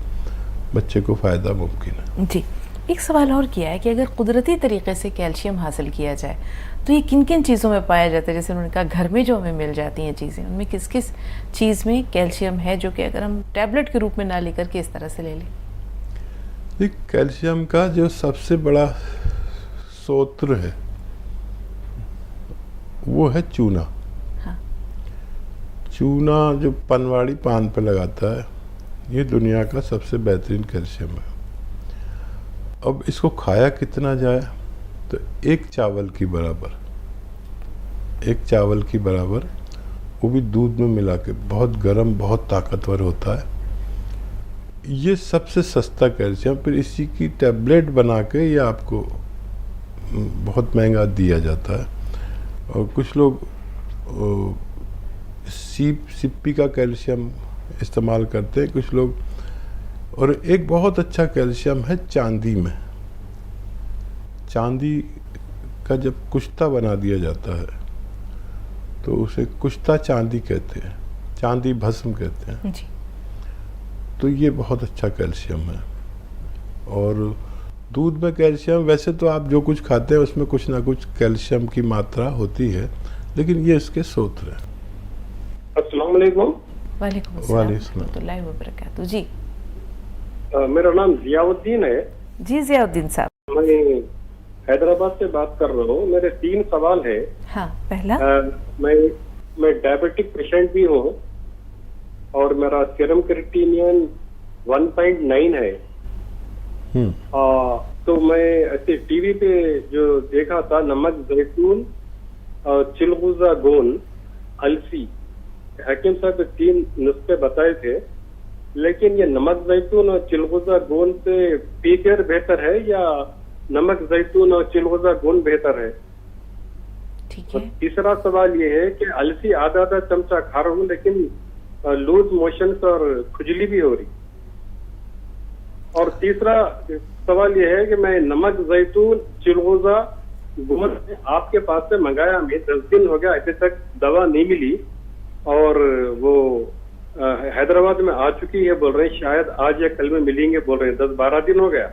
बच्चे को फ़ायदा मुमकिन है। जी, एक सवाल और किया है कि अगर कुदरती तरीके से कैल्शियम हासिल किया जाए तो ये किन किन चीज़ों में पाया जाता है? जैसे उन्होंने कहा घर में जो हमें मिल जाती हैं चीज़ें, उनमें किस किस चीज़ में कैल्शियम है जो कि अगर हम टैबलेट के रूप में ना लेकर के इस तरह से ले लें? कैल्शियम का जो सबसे बड़ा स्रोत है वो है चूना। हाँ। चूना जो पनवाड़ी पान पे लगाता है, ये दुनिया का सबसे बेहतरीन कैल्शियम है। अब इसको खाया कितना जाए, तो 1 चावल की बराबर, 1 चावल की बराबर, वो भी दूध में मिला के, बहुत गर्म बहुत ताकतवर होता है। ये सबसे सस्ता कैल्शियम। फिर इसी की टैबलेट बना के ये आपको बहुत महंगा दिया जाता है। और कुछ लोग सिप्पी का कैल्शियम इस्तेमाल करते हैं, कुछ लोग। और एक बहुत अच्छा कैल्शियम है चांदी में। चांदी का जब कुश्ता बना दिया जाता है तो उसे कुश्ता चांदी कहते हैं, चांदी भस्म कहते हैं जी। तो ये बहुत अच्छा कैल्शियम है। और दूध में कैल्शियम, वैसे तो आप जो कुछ खाते हैं उसमें कुछ ना कुछ कैल्शियम की मात्रा होती है, लेकिन ये इसके स्रोत हैं। अस्सलाम वालेकुम। वालेकुम अस्सलाम रहमतुल्लाहि व बरकातहू। जी मेरा नाम जियाउद्दीन है। जी जियाउद्दीन साहब, मैं हैदराबाद से बात कर रहा हूँ। मेरे 3 सवाल है। हाँ, पहला, मैं डायबिटिक पेशेंट भी हूँ और मेरा सीरम क्रिएटिनिन 1.9 है। तो मैं ऐसे टीवी पे जो देखा था, नमक जैतून और चिलगुजा गोन अलसी, हकीम साहब 3 नुस्खे बताए थे, लेकिन ये नमक जैतून और चिलगुजा गोन से पीकर बेहतर है या नमक जैतून और चिलगुजा गोन बेहतर है? ठीक है। तीसरा सवाल ये है कि अलसी आधा चमचा खा रहा हूँ, लेकिन लूज मोशंस और खुजली भी हो रही। और तीसरा सवाल ये है कि मैं नमक जैतून चिलगुजा गोन आपके पास से मंगाया, मैं 10 दिन हो गया, अभी तक दवा नहीं मिली। और वो हैदराबाद में आ चुकी है, बोल रहे हैं शायद आज या कल में मिलेंगे, बोल रहे हैं 10-12 दिन हो गया,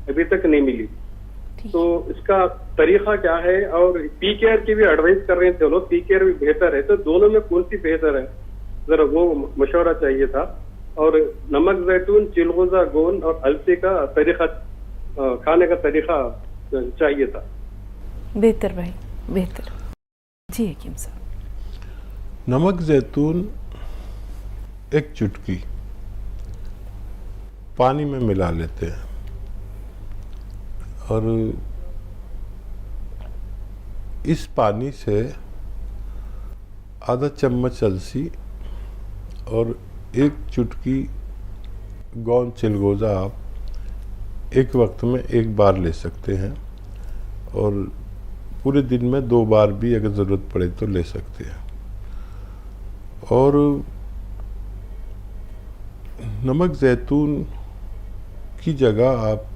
अभी तक नहीं मिली। तो इसका तरीका क्या है? और पी केयर की भी एडवाइस कर रहे हैं, चलो पी केयर भी बेहतर है, तो दोनों में कौन सी बेहतर है, जरा वो मशवरा चाहिए था। और नमक जैतून चिलगुजा गोन और अलसी का तरीका, खाने का तरीका चाहिए था। बेहतर भाई, बेहतर। जी हकीम साहब, नमक जैतून 1 चुटकी पानी में मिला लेते हैं और इस पानी से आधा चम्मच अलसी और एक चुटकी गोंद चिलगोज़ा आप एक वक्त में एक बार ले सकते हैं और पूरे दिन में 2 बार भी अगर ज़रूरत पड़े तो ले सकते हैं। और नमक ज़ैतून की जगह आप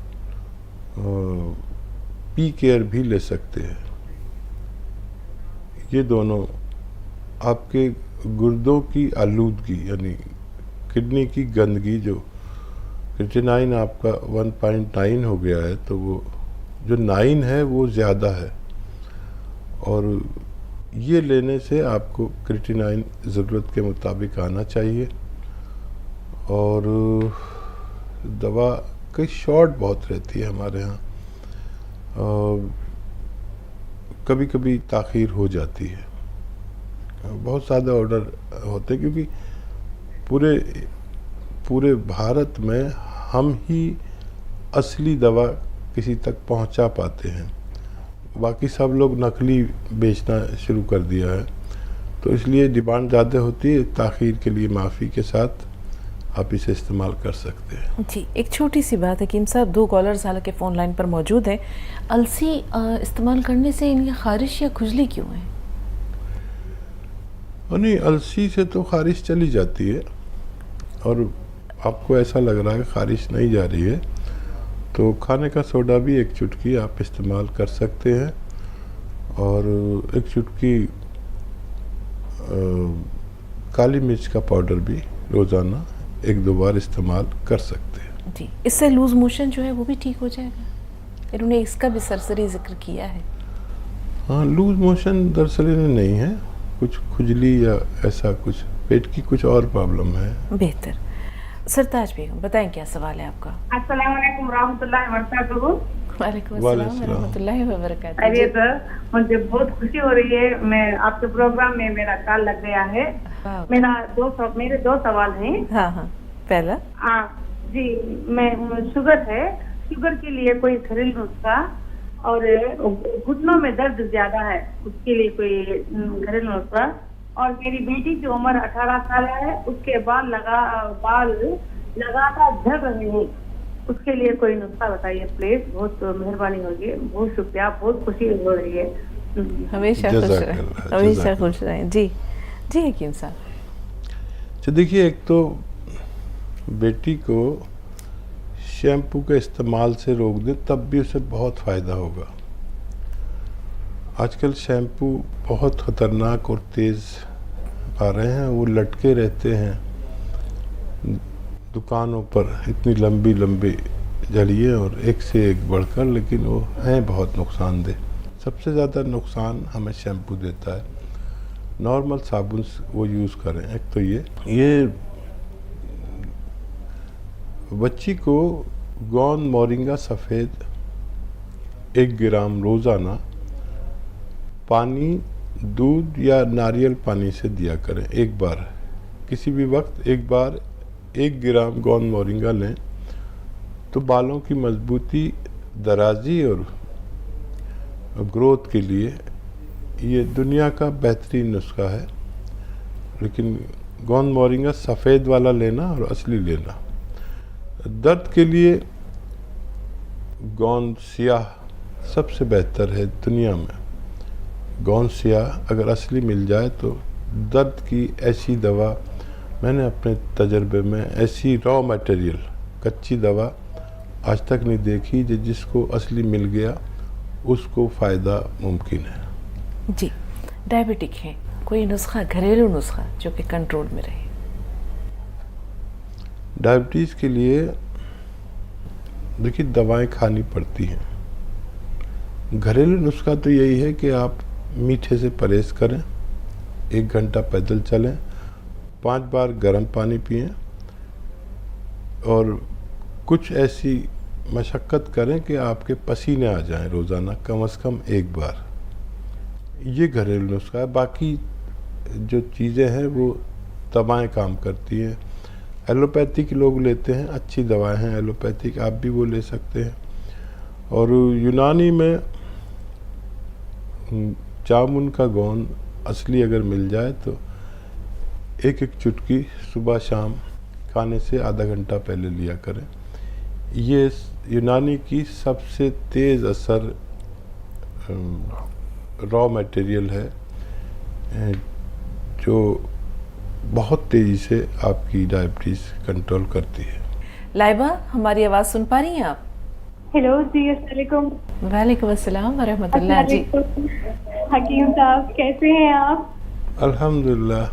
पी केयर भी ले सकते हैं। ये दोनों आपके गुर्दों की आलूदगी यानी किडनी की गंदगी, जो क्रिएटिनाइन आपका 1.9 हो गया है तो वो जो 9 है वो ज़्यादा है, और ये लेने से आपको क्रिएटिनाइन ज़रूरत के मुताबिक आना चाहिए। और दवा की शॉर्ट बहुत रहती है हमारे यहाँ, कभी कभी ताख़ीर हो जाती है, बहुत ज़्यादा ऑर्डर होते हैं क्योंकि पूरे भारत में हम ही असली दवा किसी तक पहुंचा पाते हैं, बाकी सब लोग नकली बेचना शुरू कर दिया है, तो इसलिए डिमांड ज़्यादा होती है। ताख़ीर के लिए माफ़ी के साथ आप इसे इस्तेमाल कर सकते हैं। जी, एक छोटी सी बात हकीम साहब, 2 कॉलर्स हालांकि फ़ोन लाइन पर मौजूद हैं। अलसी इस्तेमाल करने से इनकी ख़ारिश या खुजली क्यों है? नहीं, अलसी से तो ख़ारिश चली जाती है, और आपको ऐसा लग रहा है कि ख़ारिश नहीं जा रही है तो खाने का सोडा भी एक चुटकी आप इस्तेमाल कर सकते हैं, और एक चुटकी काली मिर्च का पाउडर भी रोज़ाना 1-2 बार इस्तेमाल कर सकते हैं। जी, इससे लूज़ मोशन जो है वो भी ठीक हो जाएगा? इन्होंने इसका भी सरसरी जिक्र किया है। हाँ, लूज़ मोशन दरअसल नहीं है, कुछ खुजली या ऐसा कुछ पेट की कुछ और प्रॉब्लम है। बेहतर। सरताज बेगम, बताएं क्या सवाल है आपका? अस्सलाम वालेकुम रहमतुल्लाहि व बरकातहू। वालेकुम अस्सलाम व रहमतुल्लाहि व बरकातहू। अरे सर, मुझे बहुत खुशी हो रही है, मैं आपके प्रोग्राम में मेरा कॉल लग गया है। मेरे 2 सवाल हैं। हाँ हाँ, पहला जी, मैं शुगर है, शुगर के लिए कोई घरेलू नुस्खा, और घुटनों में दर्द ज्यादा है, उसके लिए कोई घरेलू नुस्खा, और मेरी बेटी की उम्र 18 साल है, उसके बाल लगातार झड़ रहे हैं, उसके लिए कोई नुस्खा बताइए प्लीज, बहुत मेहरबानी होगी, बहुत शुक्रिया, बहुत खुशी हो रही है। हमेशा खुश रहें, हमेशा खुश रहें। जी जी हकीम साहब। अच्छा, देखिए, एक तो बेटी को शैम्पू के इस्तेमाल से रोक दे तब भी उसे बहुत फ़ायदा होगा। आजकल शैम्पू बहुत ख़तरनाक और तेज़ आ रहे हैं, वो लटके रहते हैं दुकानों पर, इतनी लंबी लंबी जड़िए और एक से एक बढ़कर, लेकिन वो हैं बहुत नुकसानदेह। सबसे ज़्यादा नुकसान हमें शैम्पू देता है। नॉर्मल साबुन वो यूज़ करें। एक तो ये बच्ची को गोंद मोरिंगा सफ़ेद 1 ग्राम रोज़ाना पानी, दूध या नारियल पानी से दिया करें। एक बार, किसी भी वक्त एक बार 1 ग्राम गोंद मोरिंगा लें तो बालों की मजबूती, दराजी और ग्रोथ के लिए ये दुनिया का बेहतरीन नुस्खा है। लेकिन गोंद मोरिंगा सफ़ेद वाला लेना और असली लेना। दर्द के लिए गोंद सियाह सबसे बेहतर है दुनिया में। गोंद सियाह अगर असली मिल जाए तो दर्द की ऐसी दवा, मैंने अपने तजर्बे में ऐसी रॉ मटेरियल, कच्ची दवा आज तक नहीं देखी जिसको असली मिल गया उसको फ़ायदा मुमकिन है। जी, डायबिटिक है, कोई नुस्खा, घरेलू नुस्खा जो कि कंट्रोल में रहे? डायबिटीज़ के लिए देखिए दवाएं खानी पड़ती हैं। घरेलू नुस्खा तो यही है कि आप मीठे से परहेज़ करें, 1 घंटा पैदल चलें, 5 बार गर्म पानी पिएं, और कुछ ऐसी मशक्क़त करें कि आपके पसीने आ जाएं रोज़ाना कम से कम 1 बार। ये घरेलू नुस्खा है। बाकी जो चीज़ें हैं वो दवाएं काम करती हैं। एलोपैथिक लोग लेते हैं, अच्छी दवाएं हैं एलोपैथिक, आप भी वो ले सकते हैं। और यूनानी में जामुन का गोंद असली अगर मिल जाए तो एक एक चुटकी सुबह शाम खाने से आधा घंटा पहले लिया करें। ये यूनानी की सबसे तेज़ असर रॉ मटेरियल है जो बहुत तेज़ी से आपकी डायबिटीज़ कंट्रोल करती है। लाइबा, हमारी आवाज़ सुन पा रही हैं आप? हेलो जी, अस्सलाम वालेकुम अस्सलाम वरहमतुल्लाह जी। हकीम साहब कैसे हैं आप? अल्हम्दुलिल्लाह,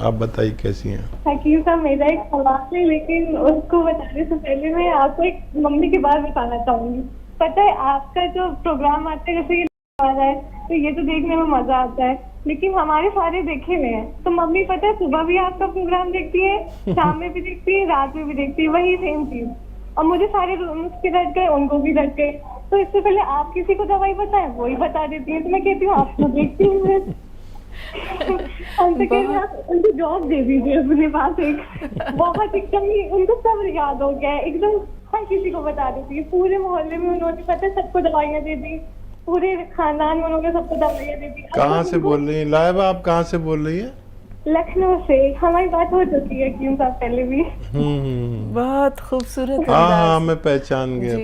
आप बताइए कैसी हैं? हकीम साहब, मेरा एक सवाल है, लेकिन उसको बताने से पहले मैं आपको एक मम्मी की बात बताना चाहूंगी। पता है, आपका जो प्रोग्राम आता है, जैसे ये आ रहा है, तो ये तो देखने में मजा आता है, लेकिन हमारे सारे देखे हुए हैं। तो मम्मी पता है सुबह भी आपका प्रोग्राम देखती है, शाम में भी देखती है, रात में भी देखती है, वही सेम चीज। और मुझे सारे नुस्खे रट गए, उनको भी रट गए। तो इससे पहले आप किसी को दवाई बताएं, वही बता देती है। तो मैं कहती हूँ आपको देखती हूँ मैं। उनको जॉब दे दीजिए अपने पास एक, बहुत एकदम ही उनको सब याद हो गया है, एकदम हर किसी को बता देती है। पूरे मोहल्ले में उन्होंने पता है सबको दवाइयाँ दे दी, पूरे खानदान में उन्होंने सबको दवाइयाँ दे दी। कहाँ से बोल रही हैं लाइबा, आप कहाँ से बोल रही हैं? लखनऊ से। हमारी बात हो चुकी है क्यों साहब पहले भी। बहुत खूबसूरत। हाँ, मैं पहचान गया।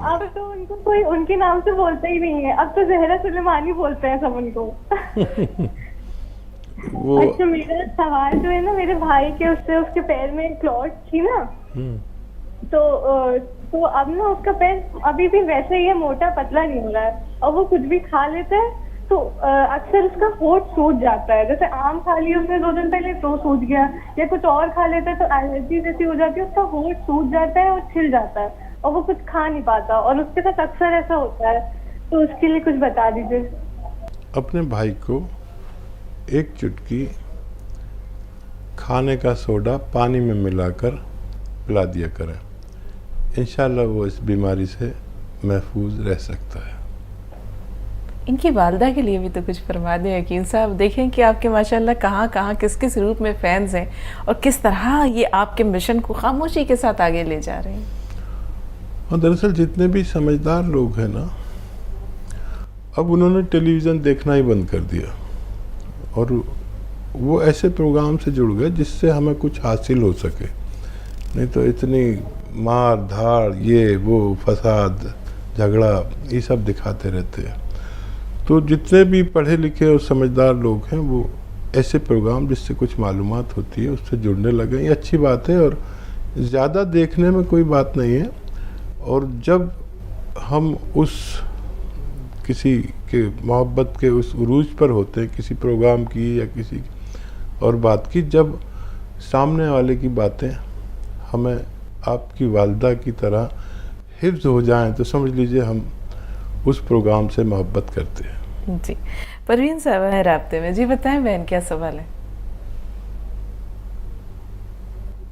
अब तो उनको कोई उनके नाम से बोलता ही नहीं है, अब तो जहरा सुलेमानी बोलते हैं सब उनको। वो अच्छा, मेरा सवाल जो है ना, मेरे भाई के उसके पैर में क्लॉट थी ना, तो अब ना उसका पैर अभी भी वैसे ही है, मोटा पतला नहीं हो रहा है। और वो कुछ भी खा लेता है तो अक्सर उसका होठ सूज जाता है। जैसे आम खा लिया उसने 2 दिन पहले तो सूज गया, या कुछ और खा लेता है तो एलर्जी जैसी हो जाती है, उसका होठ सूज जाता है और छिल जाता है और वो कुछ खा नहीं पाता। और उसके साथ अक्सर ऐसा होता है, तो उसके लिए कुछ बता दीजिए। अपने भाई को एक चुटकी खाने का सोडा पानी में मिलाकर पिला दिया करें, इंशाल्लाह वो इस बीमारी से महफूज रह सकता है। इनकी वालदा के लिए भी तो कुछ फरमा दें हकीम साहब। देखें कि आपके माशाल्लाह कहाँ कहाँ किस किस रूप में फैंस हैं और किस तरह ये आपके मिशन को खामोशी के साथ आगे ले जा रहे हैं। और दरअसल जितने भी समझदार लोग हैं ना, अब उन्होंने टेलीविज़न देखना ही बंद कर दिया और वो ऐसे प्रोग्राम से जुड़ गए जिससे हमें कुछ हासिल हो सके। नहीं तो इतनी मार धाड़, ये वो फसाद, झगड़ा, ये सब दिखाते रहते हैं। तो जितने भी पढ़े लिखे और समझदार लोग हैं वो ऐसे प्रोग्राम जिससे कुछ मालूमात होती है उससे जुड़ने लगे। ये अच्छी बात है और ज़्यादा देखने में कोई बात नहीं है। और जब हम उस किसी के मोहब्बत के उस उरूज पर होते हैं, किसी प्रोग्राम की या किसी और बात की, जब सामने वाले की बातें हमें आपकी वालदा की तरह हिफ्ज़ हो जाएं, तो समझ लीजिए हम उस प्रोग्राम से मोहब्बत करते हैं। जी, परवीन साहब है राब्ते में। जी बताएं बहन, क्या सवाल है?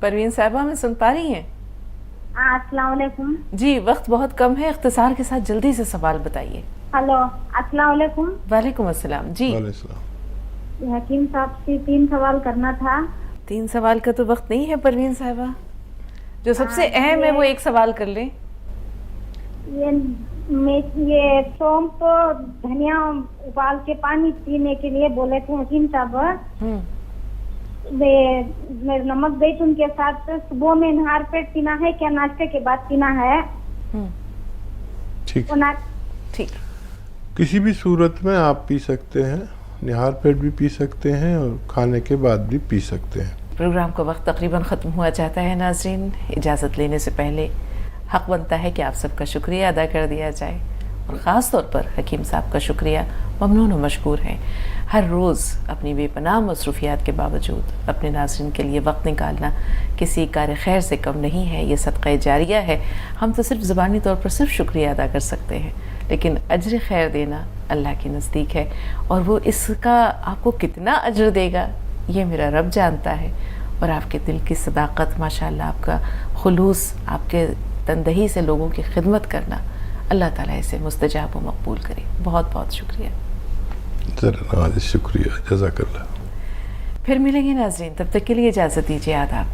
परवीन साहबा, हमें सुन पा रही हैं? अस्सलाम वालेकुम। जी, वक्त बहुत कम है, इख्तिसार के साथ जल्दी से सवाल बताइए। हेलो, अस्सलाम वालेकुम। वालेकुम अस्सलाम। जी हकीम साहब से 3 सवाल करना था। 3 सवाल का तो वक्त नहीं है परवीन साहबा, जो सबसे अहम है वो एक सवाल कर लें। ये सौंफ धनिया उबाल के पानी पीने के लिए बोले थे हकीम साहब। वे नमक जैतून के साथ सुबह में नहार पेट पीना है क्या, नाश्ते के बाद पीना है? ठीक, किसी भी सूरत में आप पी सकते हैं, निहार पेट भी पी सकते हैं और खाने के बाद भी पी सकते हैं। प्रोग्राम का वक्त तकरीबन ख़त्म हुआ चाहता है। नाज़रीन, इजाज़त लेने से पहले हक़ बनता है कि आप सबका शुक्रिया अदा कर दिया जाए और ख़ास तौर पर हकीम साहब का शुक्रिया ममनून व मशकूर हैं। हर रोज़ अपनी बेपनाह मसरूफ़ियात के बावजूद अपने नाज़रीन के लिए वक्त निकालना किसी कार खैर से कम नहीं है, ये सदक़ा जारिया है। हम तो सिर्फ ज़बानी तौर पर सिर्फ शुक्रिया अदा कर सकते हैं, लेकिन अज्र खैर देना अल्लाह के नज़दीक है और वो इसका आपको कितना अज्र देगा ये मेरा रब जानता है। और आपके दिल की सदाकत, माशाअल्लाह, आपका खुलूस, आपके तंदही से लोगों की खिदमत करना, अल्लाह ताला इसे मुस्तजाब व मकबूल करे। बहुत बहुत शुक्रिया। शुक्रिया, जज़ाकल्लाह। फिर मिलेंगे नाज़रीन, तब तक के लिए इजाज़त दीजिए। आदाब।